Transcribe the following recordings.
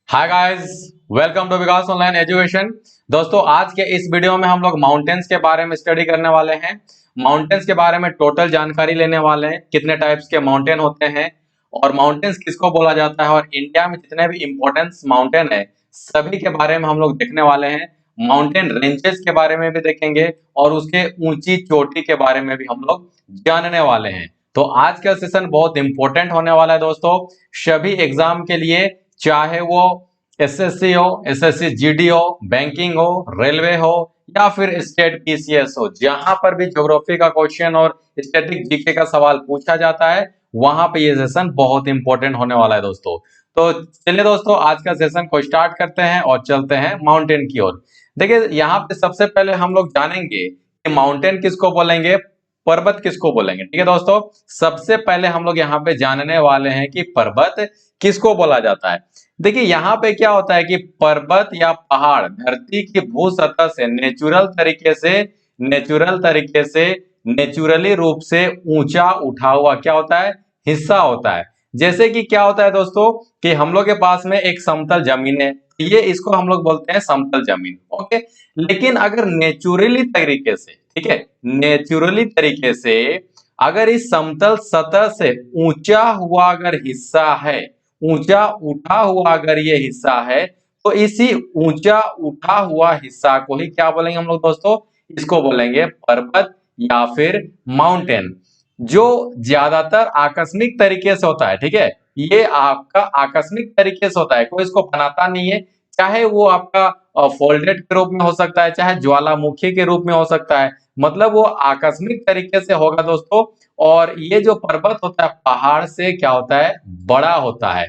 Hi guys, welcome to Vikas online education. दोस्तों, आज के इस वीडियो में हम लोग माउंटेन्स के बारे में स्टडी करने वाले हैं। माउंटेन्स के बारे में टोटल जानकारी लेने वाले हैं, कितने टाइप्स के माउंटेन होते हैं और माउंटेन्स किसको बोला जाता है, और इंडिया में जितने भी इंपॉर्टेंट माउंटेन है सभी के बारे में हम लोग देखने वाले हैं। माउंटेन रेंजेस के बारे में भी देखेंगे और उसके ऊंची चोटी के बारे में भी हम लोग जानने वाले हैं। तो आज का सेशन बहुत इंपॉर्टेंट होने वाला है दोस्तों, सभी एग्जाम के लिए, चाहे वो एसएससी हो, एसएससी जीडी हो, बैंकिंग हो, रेलवे हो या फिर स्टेट पीसीएस हो, जहां पर भी ज्योग्राफी का क्वेश्चन और स्टैटिक जीके का सवाल पूछा जाता है वहां पे ये सेशन बहुत इंपॉर्टेंट होने वाला है दोस्तों। तो चलिए दोस्तों, आज का सेशन को स्टार्ट करते हैं और चलते हैं माउंटेन की ओर। देखिए, यहाँ पे सबसे पहले हम लोग जानेंगे कि माउंटेन किसको बोलेंगे, पर्वत किसको बोलेंगे। ठीक है दोस्तों, सबसे पहले हम लोग यहाँ पे जानने वाले हैं कि पर्वत किसको बोला जाता है। देखिए, यहाँ पे क्या होता है कि पर्वत या पहाड़ धरती की भू सतह से नेचुरली रूप से ऊंचा उठा हुआ क्या होता है, हिस्सा होता है। जैसे कि क्या होता है दोस्तों कि हम लोग के पास में एक समतल जमीन है, ये इसको हम लोग बोलते हैं समतल जमीन। ओके, लेकिन अगर नेचुरली तरीके से, ठीक है, नेचुरली तरीके से अगर इस समतल सतह से ऊंचा हुआ अगर हिस्सा है, ऊंचा उठा हुआ अगर ये हिस्सा है, तो इसी ऊंचा उठा हुआ हिस्सा को ही क्या बोलेंगे हम लोग दोस्तों, इसको बोलेंगे पर्वत या फिर माउंटेन, जो ज्यादातर आकस्मिक तरीके से होता है। ठीक है, ये आपका आकस्मिक तरीके से होता है, कोई इसको बनाता नहीं है। चाहे वो आपका फोल्डेड के रूप में हो सकता है, चाहे ज्वालामुखी के रूप में हो सकता है, मतलब वो आकस्मिक तरीके से होगा दोस्तों। और ये जो पर्वत होता है पहाड़ से क्या होता है, बड़ा होता है।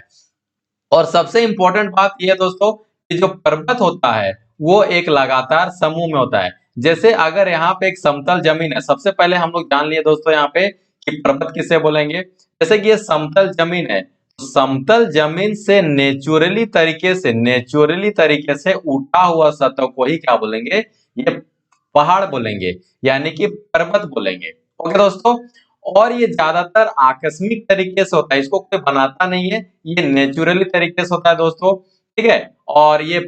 और सबसे इंपॉर्टेंट बात यह है दोस्तों कि जो पर्वत होता है वो एक लगातार समूह में होता है। जैसे अगर यहाँ पे एक समतल जमीन है, सबसे पहले हम लोग जान लिए दोस्तों यहाँ पे कि पर्वत किसे बोलेंगे। जैसे कि ये समतल जमीन है, तो समतल जमीन से नेचुरली तरीके से उठा हुआ सतह को ही क्या बोलेंगे, ये पहाड़ बोलेंगे, यानी कि पर्वत बोलेंगे। ओके दोस्तों, और ये ज्यादातर आकस्मिक तरीके से होता है, इसको कोई बनाता नहीं है, ये नेचुरली तरीके से होता है दोस्तों। ठीक है, और ये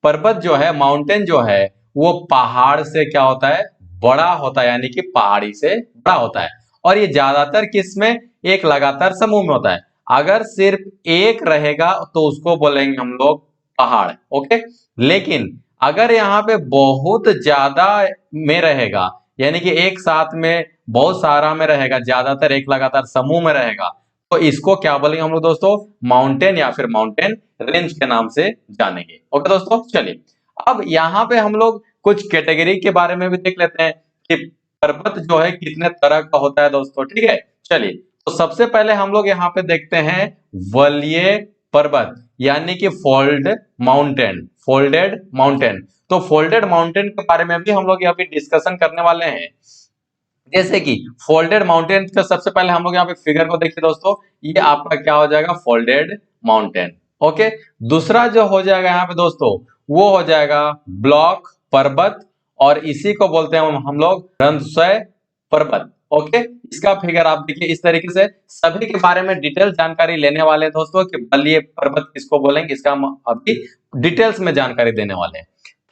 पर्वत जो है, माउंटेन जो है, वो पहाड़ से क्या होता है, बड़ा होता है, यानी कि पहाड़ी से बड़ा होता है। और ये ज्यादातर किसमें, एक लगातार समूह में होता है। अगर सिर्फ एक रहेगा तो उसको बोलेंगे हम लोग पहाड़। ओके, लेकिन अगर यहाँ पे बहुत ज्यादा में रहेगा, यानी कि एक साथ में बहुत सारा में रहेगा, ज्यादातर एक लगातार समूह में रहेगा, तो इसको क्या बोलेंगे हम लोग दोस्तों, माउंटेन या फिर माउंटेन रेंज के नाम से जानेंगे। ओके दोस्तों, चलिए अब यहाँ पे हम लोग कुछ कैटेगरी के बारे में भी देख लेते हैं कि पर्वत जो है कितने तरह का होता है दोस्तों। ठीक है, चलिए तो सबसे पहले हम लोग यहाँ पे देखते हैं वलय पर्वत, यानी कि फोल्डेड माउंटेन। तो फोल्डेड माउंटेन के बारे में भी हम लोग यहाँ पे डिस्कशन करने वाले हैं। जैसे कि फोल्डेड माउंटेन का सबसे पहले हम लोग यहाँ पे फिगर को देखिए दोस्तों, ये आपका क्या हो जाएगा, फोल्डेड माउंटेन। ओके, दूसरा जो हो जाएगा यहाँ पे दोस्तों, वो हो जाएगा ब्लॉक पर्वत, और इसी को बोलते हैं हम लोग रंध्रशय पर्वत। ओके, इसका फिगर आप देखिए इस तरीके से। सभी के बारे में डिटेल जानकारी लेने वाले हैं दोस्तों कि बलय पर्वत किसको बोलेंगे, इसका हम अभी डिटेल्स में जानकारी देने वाले हैं।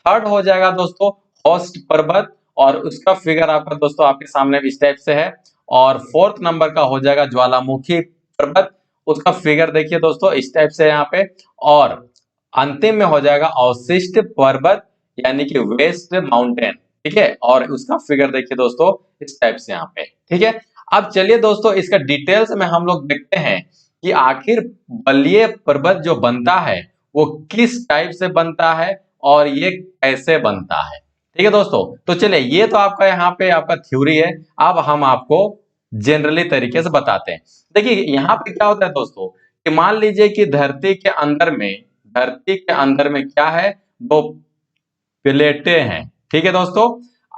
थर्ड हो जाएगा दोस्तों होस्ट पर्वत, और उसका फिगर आपका दोस्तों आपके सामने इस टाइप से है। और फोर्थ नंबर का हो जाएगा ज्वालामुखी पर्वत, उसका फिगर देखिए दोस्तों इस टाइप से यहाँ पे। और अंतिम में हो जाएगा अवशिष्ट पर्वत, यानी कि वेस्ट माउंटेन। ठीक है, और उसका फिगर देखिए दोस्तों इस टाइप से यहाँ पे। ठीक है, अब चलिए दोस्तों इसका डिटेल्स में हम लोग देखते हैं कि आखिर बलय पर्वत जो बनता है वो किस टाइप से बनता है और ये कैसे बनता है। ठीक है दोस्तों, तो चलिए ये तो आपका यहाँ पे आपका थ्योरी है, अब हम आपको जनरली तरीके से बताते हैं। देखिए यहाँ पे क्या होता है दोस्तों कि मान लीजिए कि धरती के अंदर में क्या है, दो प्लेटें हैं। ठीक है दोस्तों,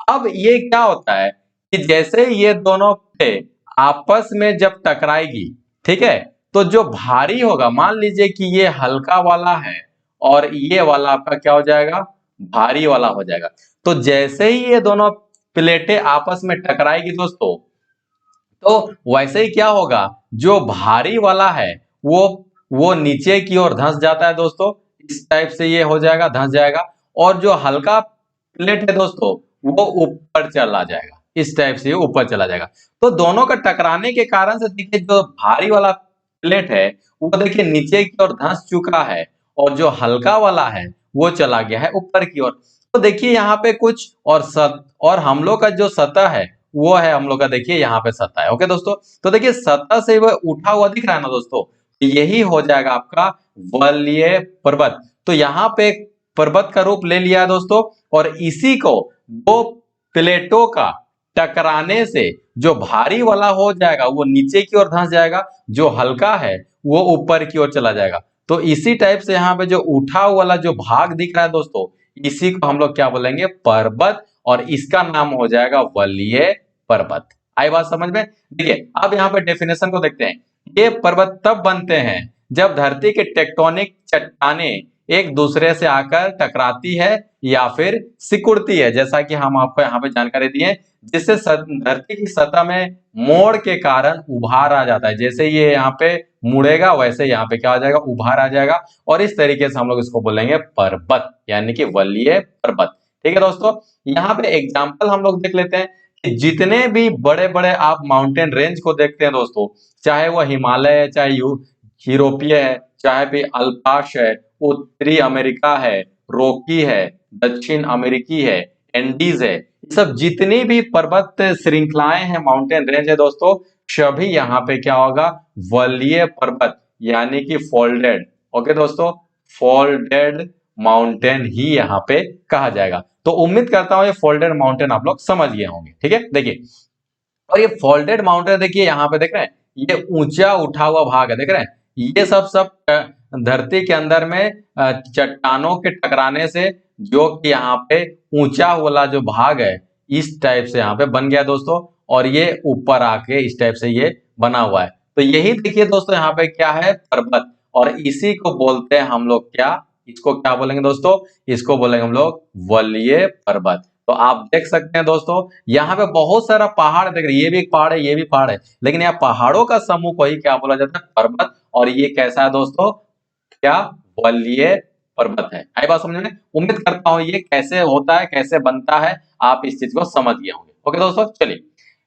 अब ये क्या होता है कि जैसे ये दोनों प्लेटें आपस में जब टकराएगी, ठीक है, तो जो भारी होगा, मान लीजिए कि ये हल्का वाला है और ये वाला आपका क्या हो जाएगा, भारी वाला हो जाएगा। तो जैसे ही ये दोनों प्लेटें आपस में टकराएगी दोस्तों, तो वैसे ही क्या होगा, जो भारी वाला है वो नीचे की ओर धंस जाता है दोस्तों, इस टाइप से ये हो जाएगा, धंस जाएगा। और जो हल्का प्लेट है दोस्तों वो ऊपर चला जाएगा, इस टाइप से ऊपर चला जाएगा। तो दोनों का टकराने के कारण से देखिए जो भारी वाला प्लेट है वो देखिए नीचे की ओर धंस चुका है, और जो हल्का वाला है वो चला गया है ऊपर की ओर। तो देखिए यहाँ पे कुछ और हम लोग का जो सतह है वो है हम लोग का, देखिए यहाँ पे सतह है। ओके दोस्तों, तो देखिए सतह से वो उठा हुआ दिख रहा है ना दोस्तों, यही हो जाएगा आपका वलय पर्वत। तो यहाँ पे एक पर्वत का रूप ले लिया है दोस्तों, और इसी को दो प्लेटों का टकराने से जो भारी वाला हो जाएगा वो नीचे की ओर धंस जाएगा, जो हल्का है वो ऊपर की ओर चला जाएगा। तो इसी टाइप से यहाँ पे जो उठा वाला जो भाग दिख रहा है दोस्तों, इसी को हम लोग क्या बोलेंगे, पर्वत, और इसका नाम हो जाएगा वलय पर्वत। आई बात समझ में? देखिए अब यहाँ पे डेफिनेशन को देखते हैं। ये पर्वत तब बनते हैं जब धरती के टेक्टोनिक चट्टानें एक दूसरे से आकर टकराती है या फिर सिकुड़ती है, जैसा कि हम आपको यहाँ पे जानकारी दिए, जिससे धरती की सतह में मोड़ के कारण उभार आ जाता है। जैसे ये यहाँ पे मुड़ेगा वैसे यहाँ पे क्या आ जाएगा, उभार आ जाएगा, और इस तरीके से हम लोग इसको बोलेंगे पर्वत, यानी कि वलय पर्वत। ठीक है दोस्तों, यहाँ पे एग्जाम्पल हम लोग देख लेते हैं कि जितने भी बड़े बड़े आप माउंटेन रेंज को देखते हैं दोस्तों, चाहे वो हिमालय है, चाहे यूरोपीय है, चाहे भी अल्पाश है, उत्तरी अमेरिका है, रॉकी है, दक्षिण अमेरिकी है, एंडीज है, सब जितनी भी पर्वत श्रृंखलाएं हैं, माउंटेन रेंज है दोस्तों, सभी यहाँ पे क्या होगा, वलय पर्वत, यानी कि फोल्डेड। ओके दोस्तों, फोल्डेड माउंटेन ही यहाँ पे कहा जाएगा। तो उम्मीद करता हूं ये फोल्डेड माउंटेन आप लोग समझ गए होंगे। ठीक है, देखिए, और ये फोल्डेड माउंटेन देखिए यहाँ पे देख रहे हैं, ये ऊंचा उठा हुआ भाग है, देख रहे हैं, ये सब धरती के अंदर में चट्टानों के टकराने से जो कि यहाँ पे ऊंचा वाला जो भाग है इस टाइप से यहाँ पे बन गया दोस्तों, और ये ऊपर आके इस टाइप से ये बना हुआ है। तो यही देखिए दोस्तों यहाँ पे क्या है, पर्वत, और इसी को बोलते हैं हम लोग क्या, इसको क्या बोलेंगे दोस्तों, इसको बोलेंगे हम लोग वलय पर्वत। तो आप देख सकते हैं दोस्तों यहाँ पे बहुत सारा पहाड़ देख रहे हैं, ये भी एक पहाड़ है, ये भी पहाड़ है, लेकिन यहाँ पहाड़ों का समूह को ही क्या बोला जाता है, पर्वत। और ये कैसा है दोस्तों, क्या, वलय पर्वत है। आई बात समझ में? उम्मीद करता हूं ये कैसे होता है, कैसे बनता है, आप इस चीज को समझ गए होंगे। ओके दोस्तों, चलिए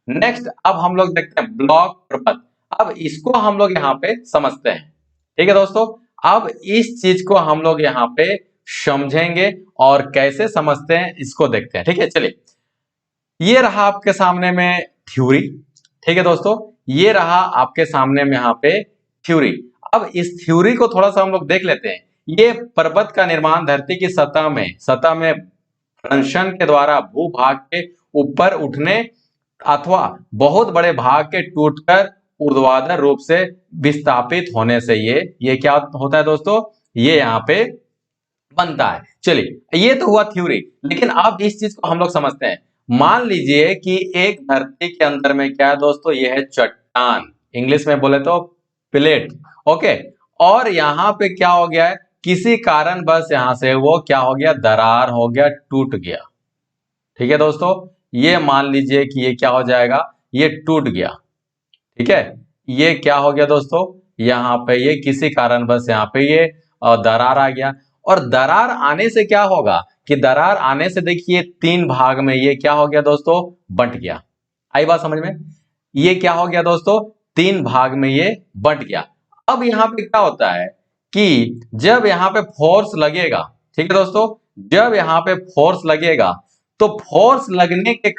नेक्स्ट अब हम लोग देखते हैं ब्लॉक पर्वत। अब इसको हम लोग यहाँ पे समझते हैं। ठीक है दोस्तों, अब इस चीज को हम लोग यहाँ पे समझेंगे, और कैसे समझते हैं इसको देखते हैं। ठीक है, चलिए, ये रहा आपके सामने में थ्योरी। ठीक है दोस्तों, ये रहा आपके सामने में यहाँ पे थ्योरी। अब इस थ्योरी को थोड़ा सा हम लोग देख लेते हैं। ये पर्वत का निर्माण धरती की सतह में घर्षण के द्वारा भूभाग के ऊपर उठने अथवा बहुत बड़े भाग के टूटकर ऊर्ध्वाधर रूप से विस्थापित होने से ये क्या होता है दोस्तों, ये यहाँ पे बनता है। चलिए, ये तो हुआ थ्योरी, लेकिन अब इस चीज को हम लोग समझते हैं। मान लीजिए कि एक धरती के अंदर में क्या है दोस्तों, ये है चट्टान, इंग्लिश में बोले तो प्लेट। ओके, और यहाँ पे क्या हो गया है, किसी कारण बस यहां से वो क्या हो गया, दरार हो गया, टूट गया। ठीक है दोस्तों, ये मान लीजिए कि ये क्या हो जाएगा, ये टूट गया। ठीक है, ये क्या हो गया दोस्तों, यहाँ पे ये किसी कारण बस यहाँ पे ये दरार आ गया। और दरार आने से क्या होगा कि दरार आने से देखिए तीन भाग में ये क्या हो गया दोस्तों, बंट गया। आई बात समझ में? ये क्या हो गया दोस्तों, तीन भाग में ये बंट गया। अब यहाँ पे क्या होता है कि जब यहाँ पे फोर्स लगेगा, ठीक है दोस्तों, जब यहाँ पे फोर्स लगेगा तो फोर्स लगने के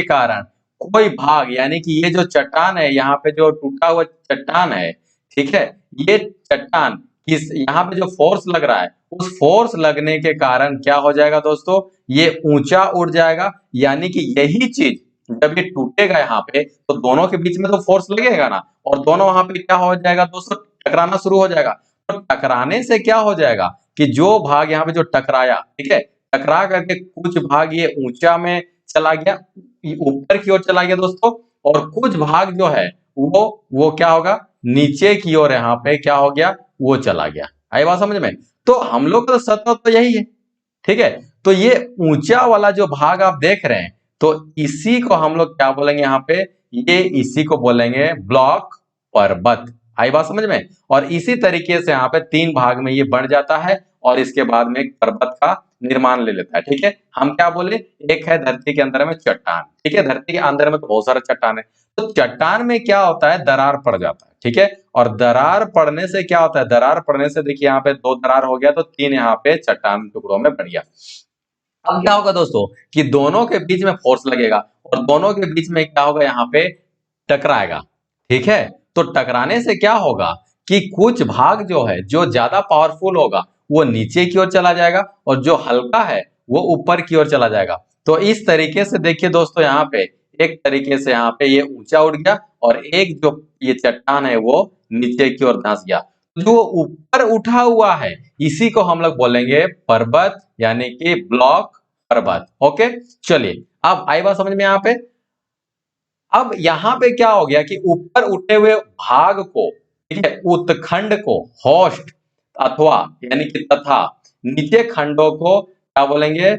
कारण कोई भाग, यानी कि ये जो चट्टान है, यहाँ पे जो टूटा हुआ चट्टान है, ठीक है, ये चट्टान किस, यहाँ पे जो फोर्स लग रहा है, उस फोर्स लगने के कारण क्या हो जाएगा दोस्तों, ये ऊंचा उड़ जाएगा। यानी कि यही चीज जब ये टूटेगा यहाँ पे, तो दोनों के बीच में तो फोर्स लगेगा ना, और दोनों वहां पे क्या हो जाएगा दोस्तों, टकराना शुरू हो जाएगा। तो टकराने से क्या हो जाएगा कि जो भाग यहाँ पे जो टकराया, ठीक है, टकरा करके कुछ भाग ये ऊंचा में चला गया, ऊपर की ओर चला गया दोस्तों, और कुछ भाग जो है वो क्या होगा, नीचे की ओर यहाँ पे क्या हो गया, वो चला गया। आई बात समझ में? तो हम लोग का सतह तो यही है। ठीक है, तो ये ऊंचा वाला जो भाग आप देख रहे हैं, तो इसी को हम लोग क्या बोलेंगे यहाँ पे, ये इसी को बोलेंगे ब्लॉक पर्वत। आई बात समझ में। और इसी तरीके से यहाँ पे 3 भाग में ये बढ़ जाता है और इसके बाद में एक पर्वत का निर्माण ले लेता है। ठीक है, हम क्या बोले, एक है धरती के अंदर में चट्टान। ठीक है, धरती के अंदर में तो बहुत सारा चट्टान है, तो चट्टान में क्या होता है, दरार पड़ जाता है। ठीक है, और दरार पड़ने से क्या होता है, दरार पड़ने से देखिए यहाँ पे 2 दरार हो गया, तो 3 यहाँ पे चट्टान टुकड़ों में बढ़ गया। अब क्या होगा दोस्तों कि दोनों के बीच में फोर्स लगेगा और दोनों के बीच में क्या होगा, यहाँ पे टकराएगा। ठीक है, तो टकराने से क्या होगा कि कुछ भाग जो है, जो ज्यादा पावरफुल होगा वो नीचे की ओर चला जाएगा और जो हल्का है वो ऊपर की ओर चला जाएगा। तो इस तरीके से देखिए दोस्तों, यहाँ पे एक तरीके से यहाँ पे ये ऊंचा उठ गया और एक जो ये चट्टान है वो नीचे की ओर धंस गया। जो ऊपर उठा हुआ है इसी को हम लोग बोलेंगे पर्वत, यानी कि ब्लॉक पर्वत। ओके, चलिए अब आई बात समझ में यहाँ पे। अब यहाँ पे क्या हो गया कि ऊपर उठे हुए भाग को, ठीक है, उत्खंड को होस्ट अथवा यानी कि तथा नीचे खंडों को क्या बोलेंगे,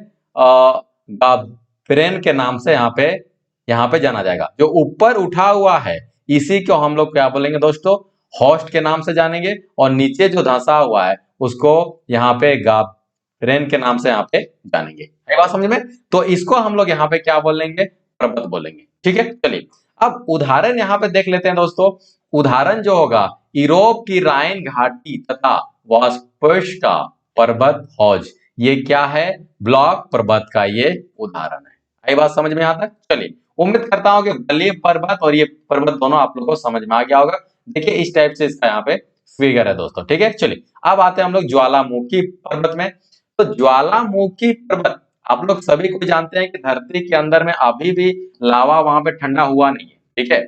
गाब्रेन के नाम से यहाँ पे जाना जाएगा। जो ऊपर उठा हुआ है इसी को हम लोग क्या बोलेंगे दोस्तों, होस्ट के नाम से जानेंगे, और नीचे जो धंसा हुआ है उसको यहाँ पे गाब्रेन के नाम से यहाँ पे जानेंगे। है बात समझ में। तो इसको हम लोग यहाँ पे क्या बोलेंगे, पर्वत बोलेंगे। ठीक है, चलिए अब उदाहरण यहाँ पे देख लेते हैं दोस्तों। उदाहरण जो होगा, यूरोप की राइन घाटी तथा वास्पर्स का पर्वत हौज, ये क्या है, ब्लॉक पर्वत का ये उदाहरण है। आई बात समझ में यहाँ तक। चलिए उम्मीद करता हूँ कि बलिय पर्वत और ये पर्वत दोनों आप लोगों को समझ में आ गया होगा। देखिए इस टाइप से इसका यहाँ पे फिगर है दोस्तों। ठीक है, चलिए अब आते हैं हम लोग ज्वालामुखी पर्वत में। तो ज्वालामुखी पर्वत आप लोग सभी को जानते हैं कि धरती के अंदर में अभी भी लावा वहां पे ठंडा हुआ नहीं है। ठीक है,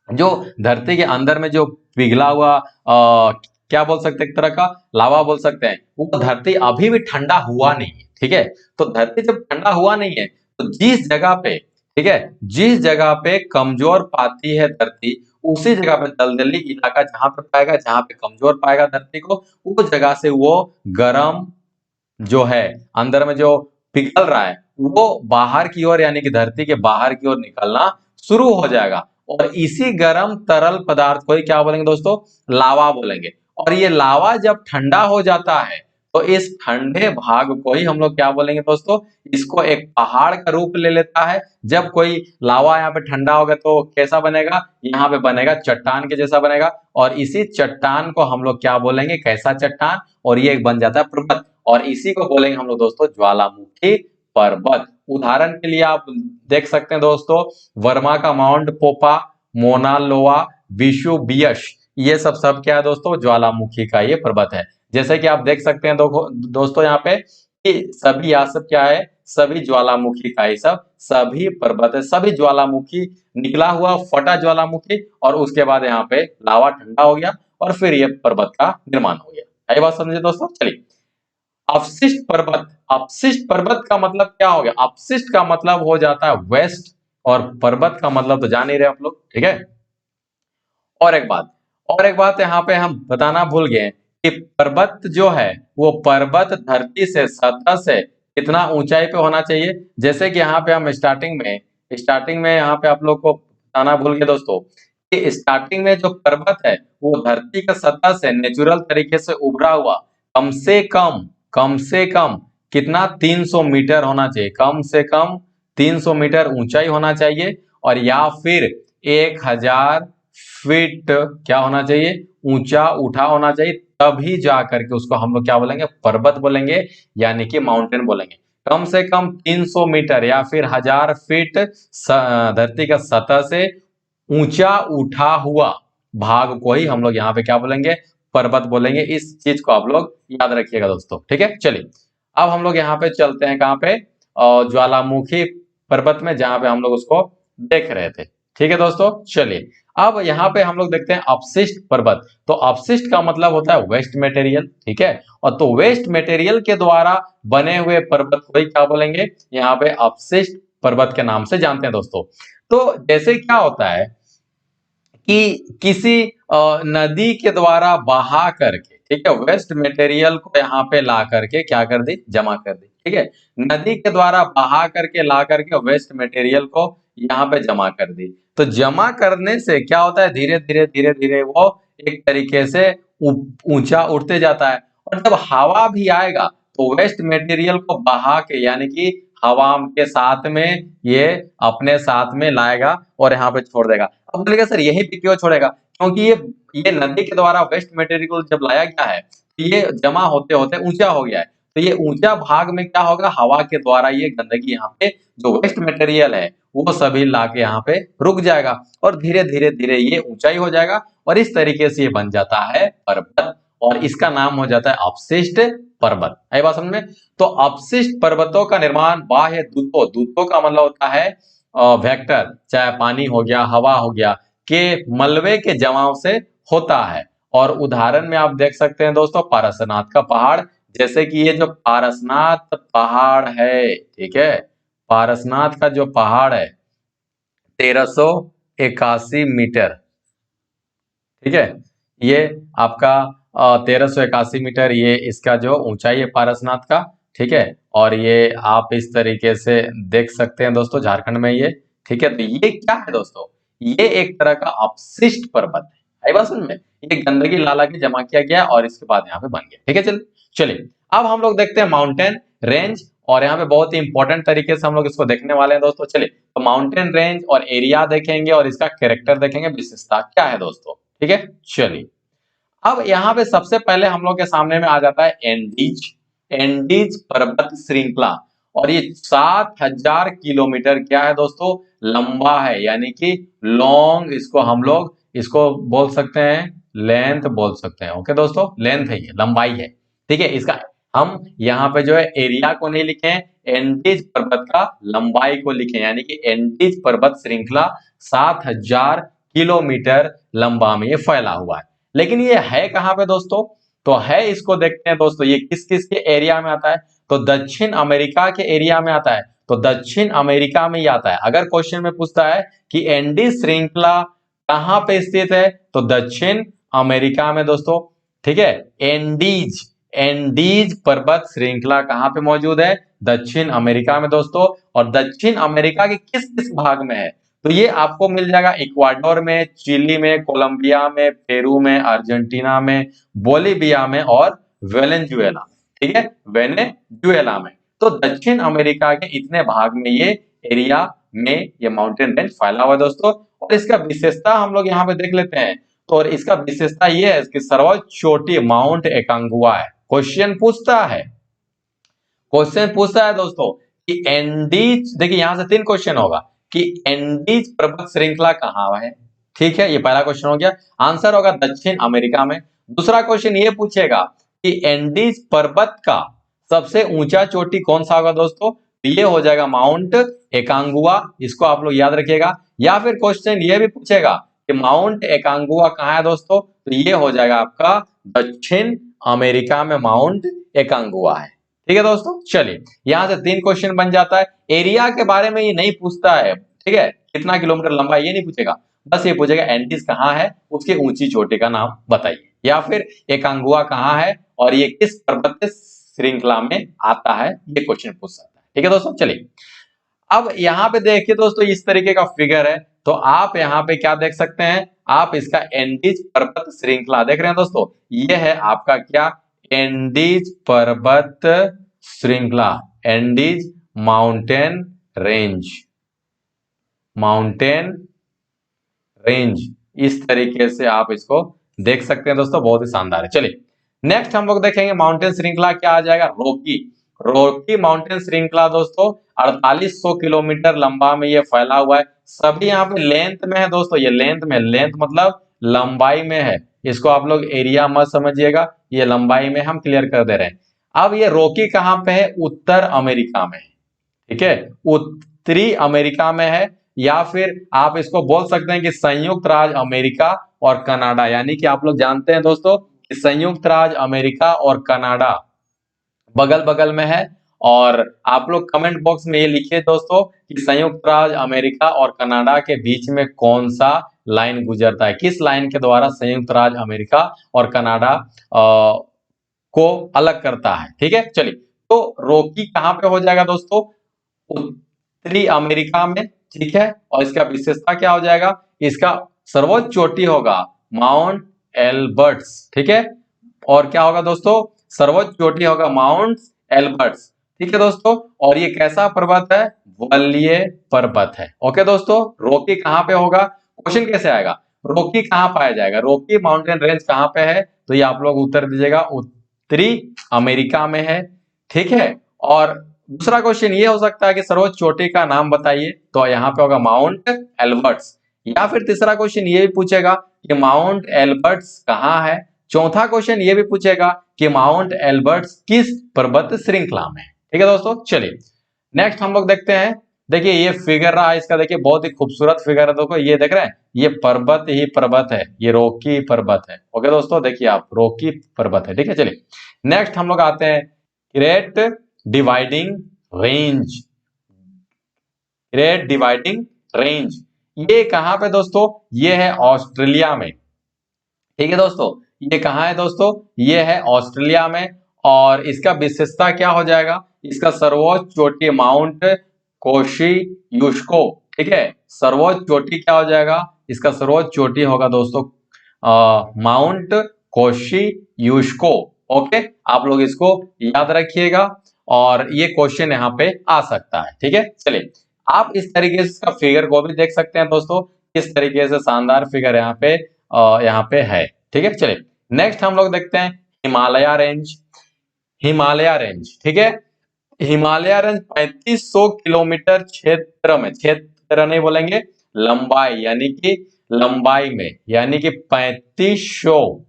जो धरती के अंदर में जो पिघला हुआ क्या बोल सकते हैं, एक तरह का लावा बोल सकते हैं, वो धरती अभी भी ठंडा हुआ नहीं है। ठीक है, तो धरती जब ठंडा हुआ नहीं है तो जिस जगह पे, ठीक है, जिस जगह पे कमजोर पाती है धरती, उसी जगह पे दलदली इलाका जहां पे पाएगा, जहां पे कमजोर पाएगा धरती को, उस जगह से वो गर्म जो है अंदर में जो पिघल रहा है वो बाहर की ओर यानी कि धरती के बाहर की ओर निकलना शुरू हो जाएगा। और इसी गर्म तरल पदार्थ को ही क्या बोलेंगे दोस्तों, लावा बोलेंगे। और ये लावा जब ठंडा हो जाता है तो इस ठंडे भाग को ही हम लोग क्या बोलेंगे दोस्तों, इसको एक पहाड़ का रूप ले लेता है। जब कोई लावा यहाँ पे ठंडा होगा तो कैसा बनेगा, यहाँ पे बनेगा चट्टान के जैसा बनेगा। और इसी चट्टान को हम लोग क्या बोलेंगे, कैसा चट्टान, और ये बन जाता है पर्वत। और इसी को बोलेंगे हम लोग दोस्तों ज्वालामुखी पर्वत। उदाहरण के लिए आप देख सकते हैं दोस्तों, वर्मा का माउंट पोपा, मोना लोआ, विशुबियस, ये सब क्या है दोस्तों, ज्वालामुखी का ये पर्वत है। जैसे कि आप देख सकते हैं दोस्तों यहाँ पे कि सभी यहाँ सब क्या है, सभी ज्वालामुखी का ही सब सभी पर्वत है, सभी ज्वालामुखी निकला हुआ फटा ज्वालामुखी, और उसके बाद यहाँ पे लावा ठंडा हो गया और फिर ये पर्वत का निर्माण हो गया। ये बात समझे दोस्तों। चलिए अपशिष्ट पर्वत, अपशिष्ट पर्वत का मतलब क्या हो गया, अपशिष्ट का मतलब हो जाता है वेस्ट, और पर्वत का मतलब तो जान ही रहे आप लोग। ठीक है, और एक बात यहाँ पे हम बताना भूल गए कि पर्वत जो है वो पर्वत धरती से, सतह से कितना ऊंचाई पे होना चाहिए। जैसे कि यहाँ पे हम स्टार्टिंग में यहाँ पे आप लोग को बताना भूल गए दोस्तों कि स्टार्टिंग में जो पर्वत है वो धरती का सतह से नेचुरल तरीके से उभरा हुआ कम से कम कितना 300 मीटर होना चाहिए, कम से कम 300 मीटर ऊंचाई होना चाहिए, और या फिर 1000 फीट क्या होना चाहिए, ऊंचा उठा होना चाहिए। तभी जा करके उसको हम लोग क्या बोलेंगे, पर्वत बोलेंगे, यानी कि माउंटेन बोलेंगे। कम से कम 300 मीटर या फिर 1000 फीट धरती का सतह से ऊंचा उठा हुआ भाग को ही हम लोग यहाँ पे क्या बोलेंगे, पर्वत बोलेंगे। इस चीज को आप लोग याद रखिएगा दोस्तों। ठीक है, चलिए अब हम लोग यहाँ पे चलते हैं कहाँ पे, ज्वालामुखी पर्वत में, जहां पे हम लोग उसको देख रहे थे। ठीक है दोस्तों, चलिए अब यहाँ पे हम लोग देखते हैं अपशिष्ट पर्वत। तो अपशिष्ट का मतलब होता है वेस्ट मटेरियल। ठीक है, और तो वेस्ट मटेरियल के द्वारा बने हुए पर्वत को ही क्या बोलेंगे, यहाँ पे अपशिष्ट पर्वत के नाम से जानते हैं दोस्तों। तो जैसे क्या होता है कि किसी नदी के द्वारा बहा करके, ठीक है, वेस्ट मटेरियल को यहाँ पे ला करके क्या कर दी, जमा कर दी। ठीक है, नदी के द्वारा बहा करके ला करके वेस्ट मटेरियल को यहाँ पे जमा कर दी। तो जमा करने से क्या होता है, धीरे धीरे वो एक तरीके से ऊंचा उठते जाता है। और जब हवा भी आएगा तो वेस्ट मटेरियल को बहा के यानी कि हवा के साथ में ये अपने साथ में लाएगा और यहाँ पे छोड़ देगा। अब बोलेगा सर यही पे क्यों छोड़ेगा? क्योंकि ये नदी के द्वारा वेस्ट मटेरियल को जब लाया गया है तो ये जमा होते होते ऊंचा हो गया है। तो ये ऊंचा भाग में क्या होगा, हवा के द्वारा ये गंदगी यहाँ पे जो वेस्ट मटेरियल है वो सभी लाके यहाँ पे रुक जाएगा और धीरे धीरे धीरे ये ऊंचाई हो जाएगा और इस तरीके से ये बन जाता है पर्वत और इसका नाम हो जाता है अपशिष्ट पर्वत। आई बात समझ में? तो अपशिष्ट पर्वतों का निर्माण बाह्य दूतों, दूतों का मतलब होता है वेक्टर, चाहे पानी हो गया, हवा हो गया, के मलबे के जमाव से होता है। और उदाहरण में आप देख सकते हैं दोस्तों पारसनाथ का पहाड़, जैसे कि ये जो पारसनाथ पहाड़ है, ठीक है, पारसनाथ का जो पहाड़ है 1381 मीटर, ठीक है, ये आपका 1381 मीटर ये इसका जो ऊंचाई है पारसनाथ का, ठीक है। और ये आप इस तरीके से देख सकते हैं दोस्तों झारखंड में ये, ठीक है। तो ये क्या है दोस्तों, ये एक तरह का अपशिष्ट पर्वत है। आई बात समझ में? ये गंदगी ला के जमा किया गया और इसके बाद यहाँ पे बन गया, ठीक है। चलिए अब हम लोग देखते हैं माउंटेन रेंज और यहाँ पे बहुत ही इंपॉर्टेंट तरीके से हम लोग इसको देखने वाले हैं दोस्तों। चलिए तो माउंटेन रेंज और एरिया देखेंगे और इसका कैरेक्टर देखेंगे, विशेषता क्या है दोस्तों, ठीक है। चलिए अब यहाँ पे सबसे पहले हम लोग के सामने में आ जाता है एंडीज, एंडीज पर्वत श्रृंखला और ये 7000 किलोमीटर क्या है दोस्तों, लंबा है, यानी कि लॉन्ग, इसको हम लोग इसको बोल सकते हैं लेंथ बोल सकते हैं। ओके दोस्तों, लेंथ है, ये लंबाई है, ठीक है। इसका हम यहाँ पे जो है एरिया को नहीं लिखे हैं, एंडीज पर्वत का लंबाई को लिखे, यानी कि एंडीज पर्वत श्रृंखला 7000 किलोमीटर लंबा में ये फैला हुआ है। लेकिन ये है कहाँ पे दोस्तों, तो है, इसको देखते हैं दोस्तों, ये किस किस के एरिया में आता है, तो दक्षिण अमेरिका के एरिया में आता है। तो दक्षिण अमेरिका में ही आता है। अगर क्वेश्चन में पूछता है कि एंडीज श्रृंखला कहाँ पे स्थित है, तो दक्षिण अमेरिका में दोस्तों, ठीक है। एंडीज, एंडीज पर्वत श्रृंखला कहाँ पे मौजूद है, दक्षिण अमेरिका में दोस्तों। और दक्षिण अमेरिका के किस किस भाग में है, तो ये आपको मिल जाएगा इक्वाडोर में, चिली में, कोलंबिया में, पेरू में, अर्जेंटीना में, बोलिविया में और वेनेजुएला, ठीक है, वेनेजुएला में। तो दक्षिण अमेरिका के इतने भाग में ये एरिया में ये माउंटेन रेंज फैला हुआ है दोस्तों। और इसका विशेषता हम लोग यहाँ पे देख लेते हैं। तो और इसका विशेषता ये है कि सर्वोच्च चोटी माउंट एकांगुआ है। क्वेश्चन पूछता है दोस्तों कि एंडीज, देखिए यहां से 3 क्वेश्चन होगा कि एंडीज पर्वत श्रृंखला कहां है, ठीक है, ये पहला क्वेश्चन हो गया, आंसर होगा दक्षिण अमेरिका में। दूसरा क्वेश्चन ये पूछेगा कि एंडीज पर्वत का सबसे ऊंचा चोटी कौन सा होगा दोस्तों, तो ये हो जाएगा माउंट एकांगुआ, इसको आप लोग याद रखिएगा। या फिर क्वेश्चन ये भी पूछेगा कि माउंट एकांगुआ कहाँ है दोस्तों, तो ये हो जाएगा आपका दक्षिण अमेरिका में माउंट एकांगुआ है, ठीक है दोस्तों। चलिए यहां से 3 क्वेश्चन बन जाता है। एरिया के बारे में ये नहीं पूछता है, ठीक है, कितना किलोमीटर लंबा ये नहीं पूछेगा, बस ये पूछेगा एंडीज कहाँ है, उसकी ऊंची चोटी का नाम बताइए, या फिर एकांगुआ कहाँ है और ये किस पर्वत श्रृंखला में आता है, ये क्वेश्चन पूछ सकता है, ठीक है दोस्तों। चलिए अब यहाँ पे देखिए दोस्तों इस तरीके का फिगर है, तो आप यहाँ पे क्या देख सकते हैं, आप इसका एंडीज पर्वत श्रृंखला देख रहे हैं दोस्तों, ये है आपका क्या, एंडीज पर्वत श्रृंखला, Andes mountain range, mountain range, इस तरीके से आप इसको देख सकते हैं दोस्तों, बहुत ही शानदार है। चलिए नेक्स्ट हम लोग देखेंगे माउंटेन श्रृंखला क्या आ जाएगा, रॉकी, रॉकी माउंटेन श्रृंखला दोस्तों 4800 किलोमीटर लंबा में ये फैला हुआ है। सभी यहाँ पे लेंथ में है दोस्तों, ये लेंथ में, लेंथ मतलब लंबाई में है, इसको आप लोग एरिया मत समझिएगा, ये लंबाई में हम क्लियर कर दे रहे हैं। अब ये रॉकी कहाँ पे है, उत्तर अमेरिका में है, ठीक है, उत्तरी अमेरिका में है, या फिर आप इसको बोल सकते हैं कि संयुक्त राज्य अमेरिका और कनाडा, यानी कि आप लोग जानते हैं दोस्तों कि संयुक्त राज्य अमेरिका और कनाडा बगल बगल में है। और आप लोग कमेंट बॉक्स में ये लिखिए दोस्तों कि संयुक्त राज्य अमेरिका और कनाडा के बीच में कौन सा लाइन गुजरता है, किस लाइन के द्वारा संयुक्त राज्य अमेरिका और कनाडा को अलग करता है, ठीक है। चलिए तो रॉकी कहां पे हो जाएगा दोस्तों, उत्तरी अमेरिका में, ठीक है। और इसका विशेषता क्या हो जाएगा, इसका सर्वोच्च चोटी होगा माउंट एल्बर्ट्स, ठीक है। और क्या होगा दोस्तों, सर्वोच्च चोटी होगा माउंट एल्बर्ट्स, ठीक है दोस्तों। और ये कैसा पर्वत है, वरीय पर्वत है। ओके दोस्तों, रॉकी कहाँ पे होगा, क्वेश्चन कैसे आएगा, रॉकी कहाँ पाया जाएगा, रॉकी माउंटेन रेंज कहाँ पे है, तो ये आप लोग उत्तर दीजिएगा उत्तरी अमेरिका में है, ठीक है। और दूसरा क्वेश्चन ये हो सकता है कि सर्वोच्च चोटी का नाम बताइए, तो यहाँ पे होगा माउंट एल्बर्ट्स। या फिर तीसरा क्वेश्चन ये भी पूछेगा कि माउंट एल्बर्ट्स कहाँ है। चौथा क्वेश्चन ये भी पूछेगा कि माउंट एल्बर्ट्स किस पर्वत श्रृंखला में है, ठीक है दोस्तों। चलिए नेक्स्ट हम लोग देखते हैं। देखिए ये फिगर रहा इसका, देखिए बहुत ही खूबसूरत फिगर है। देखो ये देख रहे हैं, ये पर्वत ही पर्वत है, ये रॉकी पर्वत है। ओके दोस्तों, देखिए आप रॉकी पर्वत है, ठीक है। चलिए नेक्स्ट हम लोग आते हैं great dividing range. Great dividing range ये कहां पे दोस्तों, ये है ऑस्ट्रेलिया में, ठीक है दोस्तों। ये कहां है दोस्तों, ये है ऑस्ट्रेलिया में। और इसका विशेषता क्या हो जाएगा, इसका सर्वोच्च चोटी माउंट कोशियुस्को, ठीक है। सर्वोच्च चोटी क्या हो जाएगा, इसका सर्वोच्च चोटी होगा दोस्तों माउंट कोशियुस्को। ओके, आप लोग इसको याद रखिएगा और ये क्वेश्चन यहाँ पे आ सकता है, ठीक है। चलिए आप इस तरीके से इसका फिगर को भी देख सकते हैं दोस्तों, किस तरीके से शानदार फिगर यहाँ पे है, ठीक है। चलिए नेक्स्ट हम लोग देखते हैं हिमालय रेंज। हिमालय रेंज, ठीक है। हिमालय रेंज 3500 किलोमीटर क्षेत्र में, क्षेत्र नहीं बोलेंगे, लंबाई यानी कि लंबाई में, यानी कि 3500,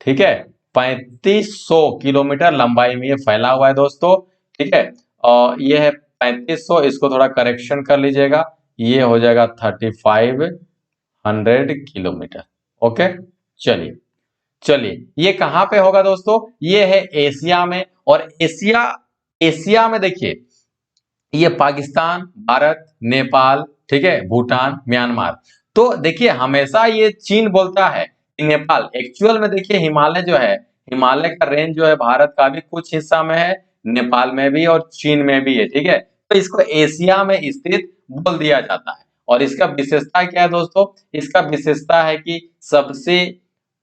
ठीक है, 3500 किलोमीटर लंबाई में ये फैला हुआ है दोस्तों, ठीक है। और ये है 3500, इसको थोड़ा करेक्शन कर लीजिएगा, ये हो जाएगा 3500 किलोमीटर। ओके, चलिए चलिए ये कहां पे होगा दोस्तों, ये है एशिया में। और एशिया, एशिया में देखिए ये पाकिस्तान, भारत, नेपाल, ठीक है, भूटान, म्यांमार। तो देखिए हमेशा ये चीन बोलता है कि नेपाल, एक्चुअल में देखिए हिमालय जो है, हिमालय का रेंज जो है भारत का भी कुछ हिस्सा में है, नेपाल में भी और चीन में भी है, ठीक है। तो इसको एशिया में स्थित बोल दिया जाता है। और इसका विशेषता क्या है दोस्तों, इसका विशेषता है कि सबसे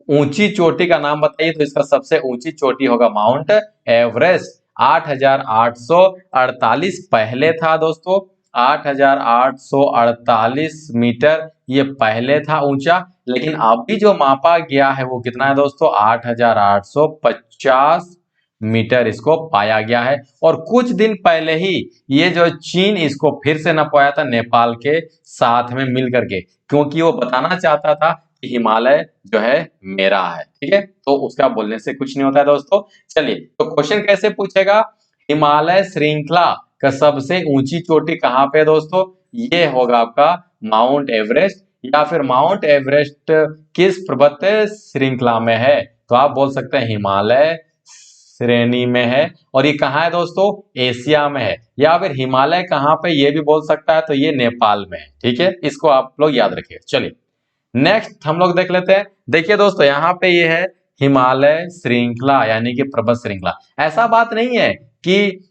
ऊंची चोटी का नाम बताइए, तो इसका सबसे ऊंची चोटी होगा माउंट एवरेस्ट। 8,848 पहले था दोस्तों, 8,848 मीटर ये पहले था ऊंचा। लेकिन अभी जो मापा गया है वो कितना है दोस्तों, 8,850 मीटर इसको पाया गया है। और कुछ दिन पहले ही ये जो चीन इसको फिर से नपाया था नेपाल के साथ में मिल करके, क्योंकि वो बताना चाहता था कि हिमालय जो है मेरा है, ठीक है। तो उसका बोलने से कुछ नहीं होता है दोस्तों। चलिए तो क्वेश्चन कैसे पूछेगा, हिमालय श्रृंखला का सबसे ऊंची चोटी कहाँ पे है दोस्तों, ये होगा आपका माउंट एवरेस्ट। या फिर माउंट एवरेस्ट किस पर्वत श्रृंखला में है, तो आप बोल सकते हैं हिमालय श्रेणी में है। और ये कहाँ है दोस्तों, एशिया में है। या फिर हिमालय कहाँ पे, ये भी बोल सकता है, तो ये नेपाल में है, ठीक है। इसको आप लोग याद रखिए। चलिए नेक्स्ट हम लोग देख लेते हैं। देखिए दोस्तों यहाँ पे ये है हिमालय श्रृंखला यानी कि पर्वत श्रृंखला। ऐसा बात नहीं है कि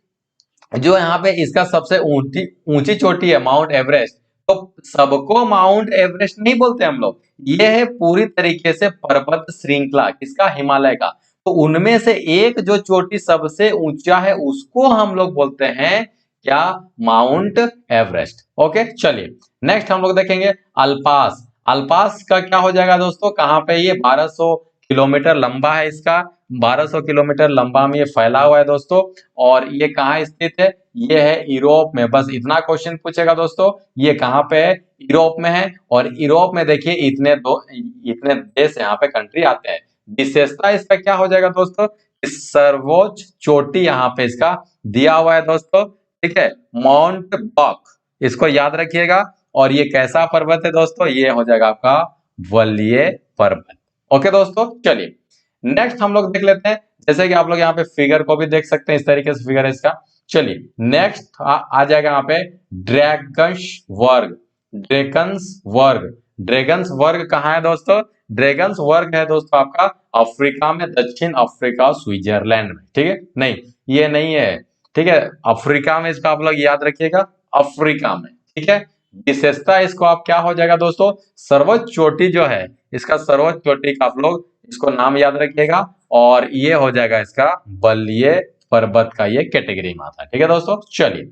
जो यहाँ पे इसका सबसे ऊंची ऊंची चोटी है माउंट एवरेस्ट, तो सबको माउंट एवरेस्ट नहीं बोलते हम लोग। ये है पूरी तरीके से पर्वत श्रृंखला किसका, हिमालय का। तो उनमें से एक जो चोटी सबसे ऊंचा है उसको हम लोग बोलते हैं क्या, माउंट एवरेस्ट। ओके, चलिए नेक्स्ट हम लोग देखेंगे अल्पास। अल्पास का क्या हो जाएगा दोस्तों, कहाँ पे, ये 1200 किलोमीटर लंबा है इसका, 1200 किलोमीटर लंबा में ये फैला हुआ है दोस्तों। और ये कहाँ स्थित है, ये है यूरोप में। बस इतना क्वेश्चन पूछेगा दोस्तों, ये कहाँ पे है, यूरोप में है। और यूरोप में देखिए इतने देश यहाँ पे कंट्री आते हैं। विशेषता इसका क्या हो जाएगा दोस्तों, सर्वोच्च चोटी यहाँ पे इसका दिया हुआ है दोस्तों, ठीक है, माउंट बॉक, इसको याद रखिएगा। और ये कैसा पर्वत है दोस्तों, ये हो जाएगा आपका वरीय पर्वत। ओके दोस्तों, चलिए नेक्स्ट हम लोग देख लेते हैं। जैसे कि आप लोग यहाँ पे फिगर को भी देख सकते हैं, इस तरीके से फिगर है इसका। चलिए नेक्स्ट आ जाएगा यहाँ पे ड्रैगन्स वर्ग। ड्रैगन्स वर्ग, ड्रैगन्स वर्ग कहाँ है दोस्तों, ड्रैगन्स वर्ग है दोस्तों आपका अफ्रीका में, दक्षिण अफ्रीका, स्विट्जरलैंड में, ठीक है। नहीं ये नहीं है, ठीक है, अफ्रीका में, इसको आप लोग याद रखिएगा, अफ्रीका में, ठीक है। विशेषता इसको आप क्या हो जाएगा दोस्तों, सर्वोच्च चोटी जो है इसका, सर्वोच्च चोटी का आप लोग इसको नाम याद रखिएगा, और ये हो जाएगा इसका बल्लिए पर्वत का ये कैटेगरी में आता है। ठीक है दोस्तों, चलिए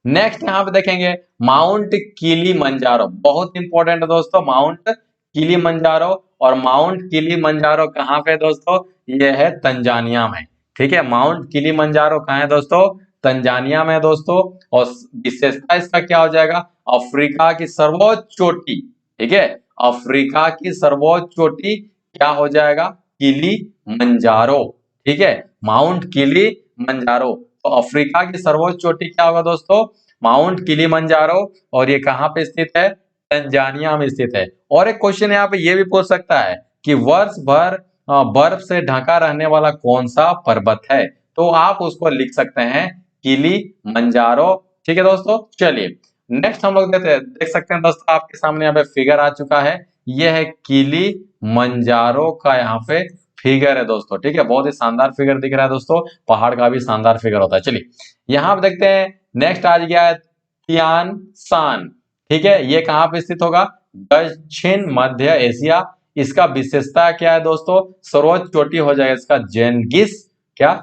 नेक्स्ट यहाँ पे देखेंगे माउंट किलिमंजारो, बहुत इंपॉर्टेंट है दोस्तों माउंट किलिमंजारो। और माउंट किलिमंजारो कहाँ पे दोस्तों, ये है तंजानिया में। ठीक है, माउंट किलिमंजारो कहाँ है दोस्तों, तंजानिया में दोस्तों। और विशेषता इसका क्या हो जाएगा, अफ्रीका की सर्वोच्च चोटी। ठीक है, अफ्रीका की सर्वोच्च चोटी क्या हो जाएगा, किलिमंजारो। ठीक है, माउंट किलिमंजारो। तो अफ्रीका की सर्वोच्च चोटी क्या होगा दोस्तों, माउंट किलिमंजारो। और ये कहाँ पे स्थित है, तंजानिया में स्थित है। और एक क्वेश्चन यहाँ पे ये भी पूछ सकता है कि वर्ष भर बर्फ से ढका रहने वाला कौन सा पर्वत है, तो आप उसको लिख सकते हैं किलिमंजारो। ठीक है दोस्तों, चलिए नेक्स्ट हम लोग देख सकते हैं दोस्तों, आपके सामने यहाँ पे फिगर आ चुका है। ये है किलिमंजारो का यहाँ पे फिगर है दोस्तों। ठीक है, बहुत ही शानदार फिगर दिख रहा है दोस्तों, पहाड़ का भी शानदार फिगर होता है। चलिए यहाँ पे देखते हैं, नेक्स्ट आ गया है तियान सान। ठीक है, ये कहाँ पे स्थित होगा, दक्षिण मध्य एशिया। इसका विशेषता क्या है दोस्तों, सर्वोच्च चोटी हो जाएगा इसका जेनगिस क्या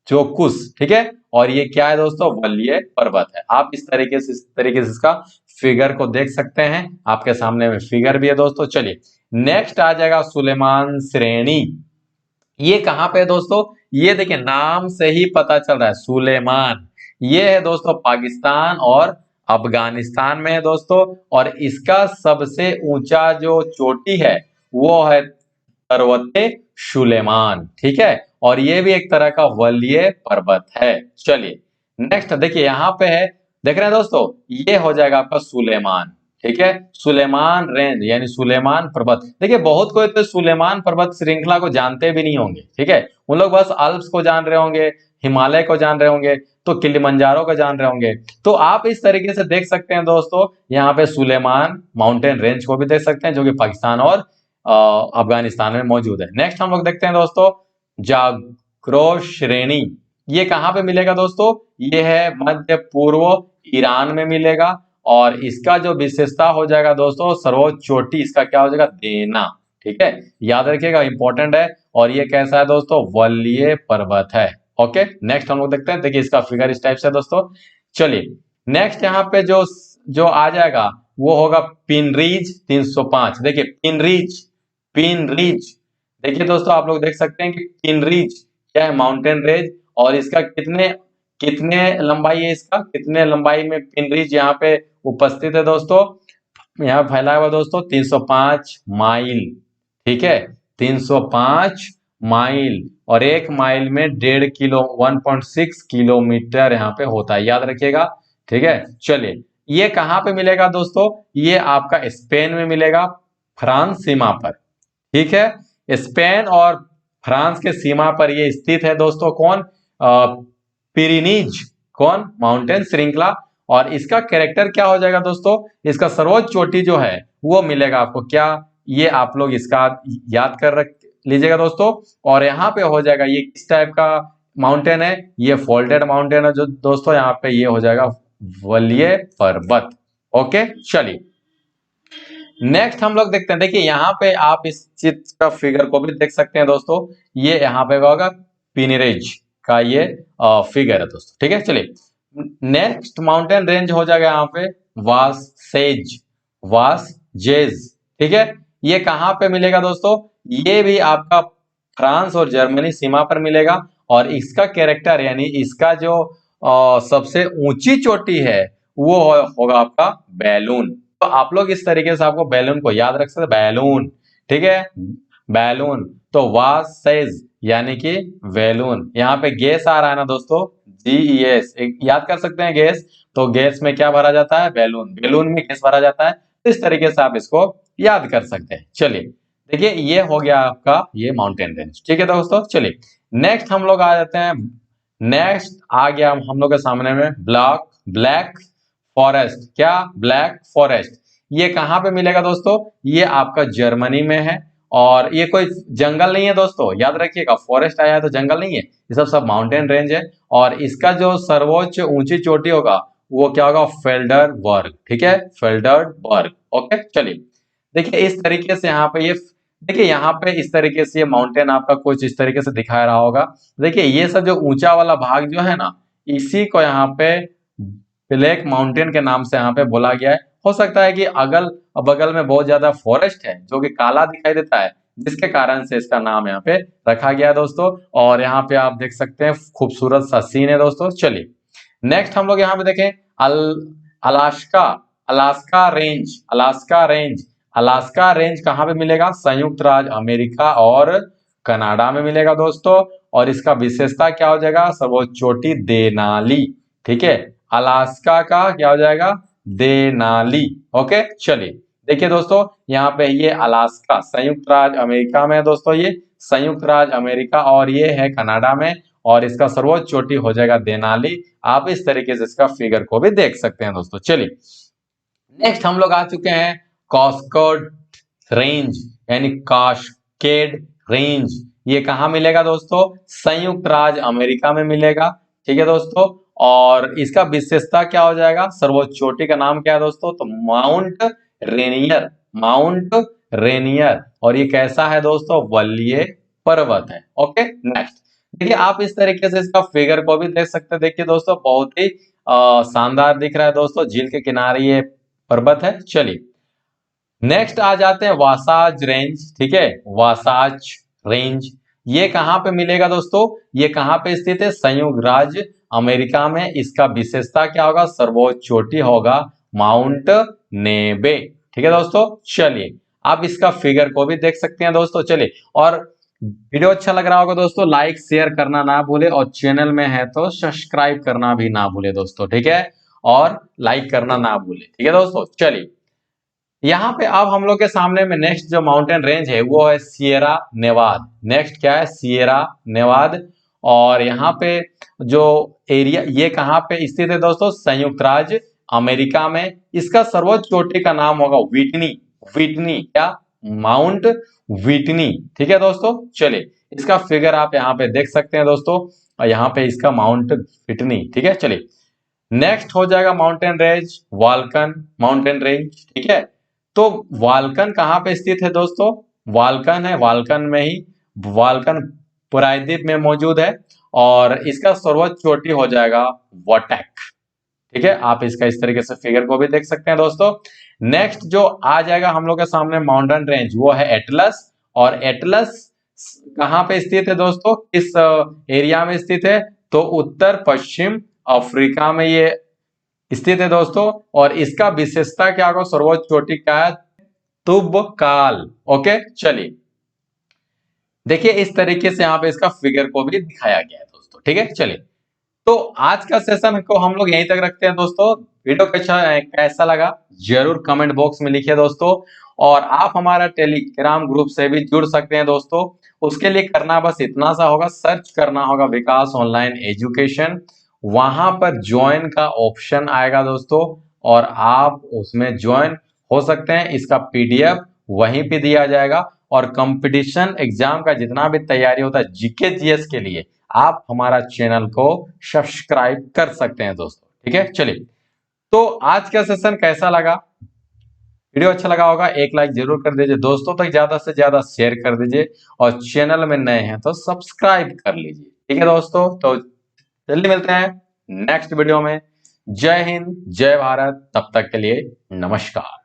चोकुस। ठीक है, और ये क्या है दोस्तों, वल्लीय पर्वत है। आप इस तरीके से इसका फिगर को देख सकते हैं, आपके सामने में फिगर भी है दोस्तों। चलिए नेक्स्ट आ जाएगा सुलेमान श्रेणी। ये कहाँ पे है दोस्तों, ये देखिए नाम से ही पता चल रहा है सुलेमान। ये है दोस्तों पाकिस्तान और अफगानिस्तान में है दोस्तों। और इसका सबसे ऊंचा जो चोटी है वो है पर्वते सुलेमान। ठीक है, और ये भी एक तरह का वलीय पर्वत है। चलिए नेक्स्ट देखिए यहाँ पे है, देख रहे हैं दोस्तों, ये हो जाएगा आपका सुलेमान। ठीक है, सुलेमान रेंज यानी सुलेमान पर्वत। देखिए बहुत कोई तो सुलेमान पर्वत श्रृंखला को जानते भी नहीं होंगे। ठीक है, उन लोग बस अल्प्स को जान रहे होंगे, हिमालय को जान रहे होंगे, तो किलिमंजारो को जान रहे होंगे। तो आप इस तरीके से देख सकते हैं दोस्तों, यहाँ पे सुलेमान माउंटेन रेंज को भी देख सकते हैं, जो कि पाकिस्तान और अफगानिस्तान में मौजूद है। नेक्स्ट हम लोग देखते हैं दोस्तों जाग्रो श्रेणी। ये कहाँ पे मिलेगा दोस्तों, ये है मध्य पूर्व ईरान में मिलेगा। और इसका जो विशेषता हो जाएगा दोस्तों, सर्वोच्च चोटी इसका क्या हो जाएगा, देना। ठीक है, याद रखिएगा इंपॉर्टेंट है। और ये कैसा है दोस्तों, वलीय पर्वत है। ओके, नेक्स्ट हम लोग देखते हैं, देखिए इसका फिगर इस टाइप से दोस्तों। चलिए नेक्स्ट यहाँ पे जो जो आ जाएगा वो होगा पिनरीज 305। देखिए पिनरीज, पिनरीज देखिए दोस्तों, आप लोग देख सकते हैं कि पिनरीज क्या है, माउंटेन रेंज। और इसका कितने कितने लंबाई है, इसका कितने लंबाई में पिनरीज यहाँ पे उपस्थित है दोस्तों, यहाँ फैला हुआ दोस्तों 305 माइल। ठीक है, 305 माइल। और एक माइल में 1.5 किलो 1.6 किलोमीटर यहाँ पे होता है, याद रखिएगा। ठीक है, चलिए ये कहाँ पे मिलेगा दोस्तों, ये आपका स्पेन में मिलेगा, फ्रांस सीमा पर। ठीक है, स्पेन और फ्रांस के सीमा पर ये स्थित है दोस्तों। कौन, पिरिनीज, कौन, माउंटेन श्रृंखला। और इसका कैरेक्टर क्या हो जाएगा दोस्तों, इसका सर्वोच्च चोटी जो है वो मिलेगा आपको क्या, ये आप लोग इसका याद कर रख लीजिएगा दोस्तों। और यहाँ पे हो जाएगा ये किस टाइप का माउंटेन है, ये फोल्डेड माउंटेन है जो दोस्तों, यहाँ पे ये हो जाएगा वलीय पर्वत। ओके, चलिए नेक्स्ट हम लोग देखते हैं, देखिए यहाँ पे आप इस चित्र का फिगर को भी देख सकते हैं दोस्तों। ये यहाँ पे होगा पिनरेज का ये फिगर है दोस्तों। ठीक है, चलिए नेक्स्ट माउंटेन रेंज हो जाएगा यहाँ पे वाससेज, वासजेज। ठीक है, ये कहाँ पे मिलेगा दोस्तों, ये भी आपका फ्रांस और जर्मनी सीमा पर मिलेगा। और इसका कैरेक्टर यानी इसका जो सबसे ऊंची चोटी है वो होगा आपका बैलून। तो आप लोग इस तरीके से आपको बैलून को याद रख सकते हैं, बैलून। ठीक है, बैलून। तो वाससेज यानी कि बैलून। यहाँ पे गैस आ रहा है ना दोस्तों, GES याद कर सकते हैं गैस। तो गैस में क्या भरा जाता है, बैलून, बैलून में गैस भरा जाता है। इस तरीके से आप इसको याद कर सकते हैं। चलिए देखिए ये हो गया आपका ये माउंटेन रेंज। ठीक है दोस्तों, चलिए नेक्स्ट हम लोग आ जाते हैं, नेक्स्ट आ गया हम लोग के सामने में ब्लैक फॉरेस्ट। क्या, ब्लैक फॉरेस्ट। ये कहाँ पे मिलेगा दोस्तों, ये आपका जर्मनी में है। और ये कोई जंगल नहीं है दोस्तों, याद रखिएगा, फॉरेस्ट आया है तो जंगल नहीं है, ये सब माउंटेन रेंज है। और इसका जो सर्वोच्च ऊंची चोटी होगा वो क्या होगा, फेल्डरबर्ग। ठीक है, फेल्डरबर्ग। ओके, चलिए देखिए इस तरीके से यहाँ पे ये देखिए यहाँ पे इस तरीके से ये माउंटेन आपका कुछ इस तरीके से दिखा रहा होगा। देखिए ये सब जो ऊंचा वाला भाग जो है ना, इसी को यहाँ पे ब्लैक माउंटेन के नाम से यहाँ पे बोला गया है। हो सकता है कि अगल बगल में बहुत ज्यादा फॉरेस्ट है जो कि काला दिखाई देता है, जिसके कारण से इसका नाम यहाँ पे रखा गया है दोस्तों। और यहाँ पे आप देख सकते हैं खूबसूरत सा सीन है दोस्तों। चलिए नेक्स्ट हम लोग यहाँ पे देखें अल Alaska Alaska range Alaska range Alaska range कहाँ पे मिलेगा? संयुक्त राज्य अमेरिका और कनाडा में मिलेगा दोस्तों। और इसका विशेषता क्या हो जाएगा? सर्वोच्च चोटी देनाली। ठीक है, अलास्का का क्या हो जाएगा? देनाली। ओके चलिए देखिए दोस्तों, यहाँ पे ये अलास्का संयुक्त राज्य अमेरिका में है दोस्तों, ये संयुक्त राज्य अमेरिका और ये है कनाडा में। और इसका सर्वोच्च चोटी हो जाएगा देनाली। आप इस तरीके से इसका फिगर को भी देख सकते हैं दोस्तों। चलिए नेक्स्ट हम लोग आ चुके हैं कास्केड रेंज यानी कास्केड रेंज। ये कहाँ मिलेगा दोस्तों? संयुक्त राज्य अमेरिका में मिलेगा। ठीक है दोस्तों, और इसका विशेषता क्या हो जाएगा? सर्वोच्च चोटी का नाम क्या है दोस्तों? तो माउंट रेनियर। Mount Rainier. और ये कैसा है दोस्तों? वरीय पर्वत है। ओके नेक्स्ट देखिए आप इस तरीके से इसका फिगर को भी देख सकते हैं। देखिए दोस्तों बहुत ही शानदार दिख रहा है दोस्तों, झील के किनारे ये पर्वत है। चलिए नेक्स्ट आ जाते हैं वासाज रेंज। ठीक है, वासाज रेंज ये कहां पे मिलेगा दोस्तों? ये कहां पे स्थित है? संयुक्त राज्य अमेरिका में। इसका विशेषता क्या होगा? सर्वोच्च चोटी होगा माउंट नेबे। ठीक है दोस्तों, चलिए आप इसका फिगर को भी देख सकते हैं दोस्तों। चलिए, और वीडियो अच्छा लग रहा होगा दोस्तों लाइक शेयर करना ना भूले, और चैनल में है तो सब्सक्राइब करना भी ना भूले दोस्तों। ठीक है, और लाइक करना ना भूले। ठीक है दोस्तों, चलिए यहाँ पे अब हम लोग के सामने में नेक्स्ट जो माउंटेन रेंज है वो है सियरा नेवाद। नेक्स्ट क्या है? सियरा नेवाद। और यहाँ पे जो एरिया ये कहाँ पे स्थित है दोस्तों? संयुक्त राज्य अमेरिका में। इसका सर्वोच्च चोटी का नाम होगा विटनी। विटनी क्या? Mount Whitney. ठीक है दोस्तों, चलिए इसका फिगर आप यहाँ पे देख सकते हैं दोस्तों, और यहाँ पे इसका माउंट विटनी। ठीक है, चलिए नेक्स्ट हो जाएगा माउंटेन रेंज वाल्कन माउंटेन रेंज। ठीक है, तो वाल्कन कहाँ पे स्थित है दोस्तों? वाल्कन है वाल्कन में ही, वाल्कन प्रायद्वीप में मौजूद है। और इसका सर्वोच्च चोटी हो जाएगा वोटेक। ठीक है, आप इसका इस तरीके से फिगर को भी देख सकते हैं दोस्तों। नेक्स्ट जो आ जाएगा हम लोग के सामने माउंटेन रेंज वो है एटलस। और एटलस कहाँ पे स्थित है दोस्तों? किस एरिया में स्थित है? तो उत्तर पश्चिम अफ्रीका में ये स्थित है दोस्तों। और इसका विशेषता क्या होगा? सर्वोच्च चोटी क्या है? तुबकाल। ओके चलिए देखिए इस तरीके से यहाँ पे इसका फिगर को भी दिखाया गया है दोस्तों। ठीक है, चलिए तो आज का सेशन को हम लोग यहीं तक रखते हैं दोस्तों। वीडियो कैसा लगा जरूर कमेंट बॉक्स में लिखिए दोस्तों। और आप हमारा टेलीग्राम ग्रुप से भी जुड़ सकते हैं दोस्तों। उसके लिए करना बस इतना सा होगा, सर्च करना होगा विकास ऑनलाइन एजुकेशन। वहां पर ज्वाइन का ऑप्शन आएगा दोस्तों, और आप उसमें ज्वाइन हो सकते हैं। इसका पीडीएफ वहीं पे दिया जाएगा। और कंपटीशन एग्जाम का जितना भी तैयारी होता है जीके जीएस के लिए, आप हमारा चैनल को सब्सक्राइब कर सकते हैं दोस्तों। ठीक है, चलिए तो आज का सेशन कैसा लगा? वीडियो अच्छा लगा होगा एक लाइक जरूर कर दीजिए, दोस्तों तक ज्यादा से ज्यादा शेयर कर दीजिए, और चैनल में नए हैं तो सब्सक्राइब कर लीजिए। ठीक है दोस्तों, तो जल्दी मिलते हैं नेक्स्ट वीडियो में। जय हिंद जय भारत, तब तक के लिए नमस्कार।